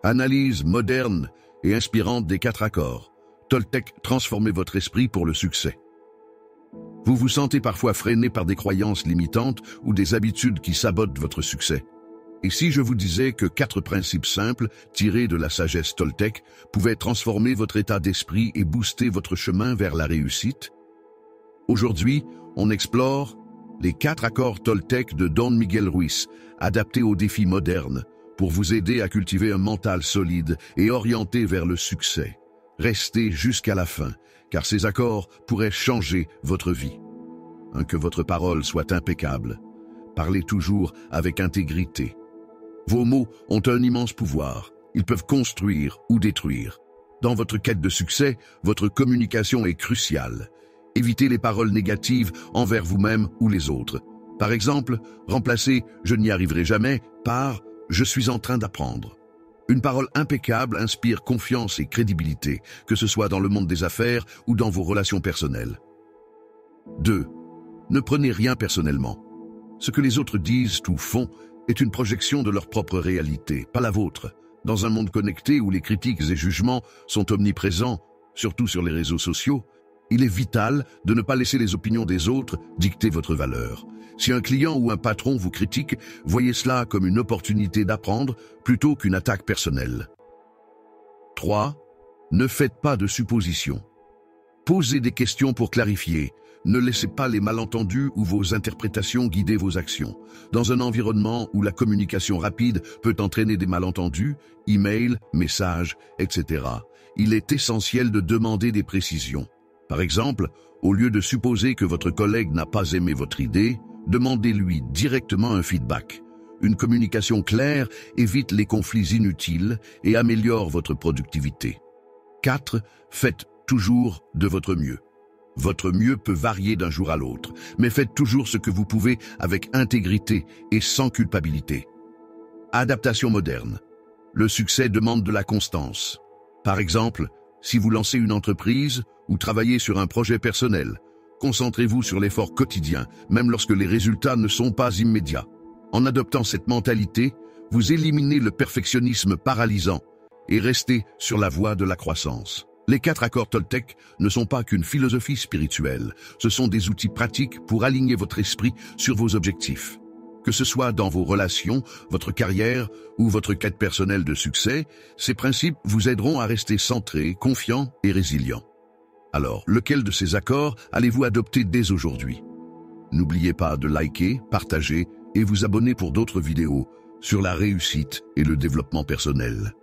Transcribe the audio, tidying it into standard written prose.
Analyse moderne et inspirante des 4 accords. Toltec, transformez votre esprit pour le succès. Vous vous sentez parfois freiné par des croyances limitantes ou des habitudes qui sabotent votre succès. Et si je vous disais que 4 principes simples, tirés de la sagesse Toltec, pouvaient transformer votre état d'esprit et booster votre chemin vers la réussite? Aujourd'hui, on explore les 4 accords Toltec de Don Miguel Ruiz, adaptés aux défis modernes, pour vous aider à cultiver un mental solide et orienté vers le succès. Restez jusqu'à la fin, car ces accords pourraient changer votre vie. Que votre parole soit impeccable. Parlez toujours avec intégrité. Vos mots ont un immense pouvoir. Ils peuvent construire ou détruire. Dans votre quête de succès, votre communication est cruciale. Évitez les paroles négatives envers vous-même ou les autres. Par exemple, remplacez « je n'y arriverai jamais » par « je suis en train d'apprendre ». Une parole impeccable inspire confiance et crédibilité, que ce soit dans le monde des affaires ou dans vos relations personnelles. 2. Ne prenez rien personnellement. Ce que les autres disent ou font est une projection de leur propre réalité, pas la vôtre. Dans un monde connecté où les critiques et jugements sont omniprésents, surtout sur les réseaux sociaux, il est vital de ne pas laisser les opinions des autres dicter votre valeur. Si un client ou un patron vous critique, voyez cela comme une opportunité d'apprendre plutôt qu'une attaque personnelle. 3. Ne faites pas de suppositions. Posez des questions pour clarifier. Ne laissez pas les malentendus ou vos interprétations guider vos actions. Dans un environnement où la communication rapide peut entraîner des malentendus, emails, messages, etc., il est essentiel de demander des précisions. Par exemple, au lieu de supposer que votre collègue n'a pas aimé votre idée, demandez-lui directement un feedback. Une communication claire évite les conflits inutiles et améliore votre productivité. 4. Faites toujours de votre mieux. Votre mieux peut varier d'un jour à l'autre, mais faites toujours ce que vous pouvez avec intégrité et sans culpabilité. Adaptation moderne. Le succès demande de la constance. Par exemple, si vous lancez une entreprise ou travaillez sur un projet personnel, concentrez-vous sur l'effort quotidien, même lorsque les résultats ne sont pas immédiats. En adoptant cette mentalité, vous éliminez le perfectionnisme paralysant et restez sur la voie de la croissance. Les 4 accords Toltec ne sont pas qu'une philosophie spirituelle, ce sont des outils pratiques pour aligner votre esprit sur vos objectifs. Que ce soit dans vos relations, votre carrière ou votre quête personnelle de succès, ces principes vous aideront à rester centré, confiant et résilient. Alors, lequel de ces accords allez-vous adopter dès aujourd'hui? N'oubliez pas de liker, partager et vous abonner pour d'autres vidéos sur la réussite et le développement personnel.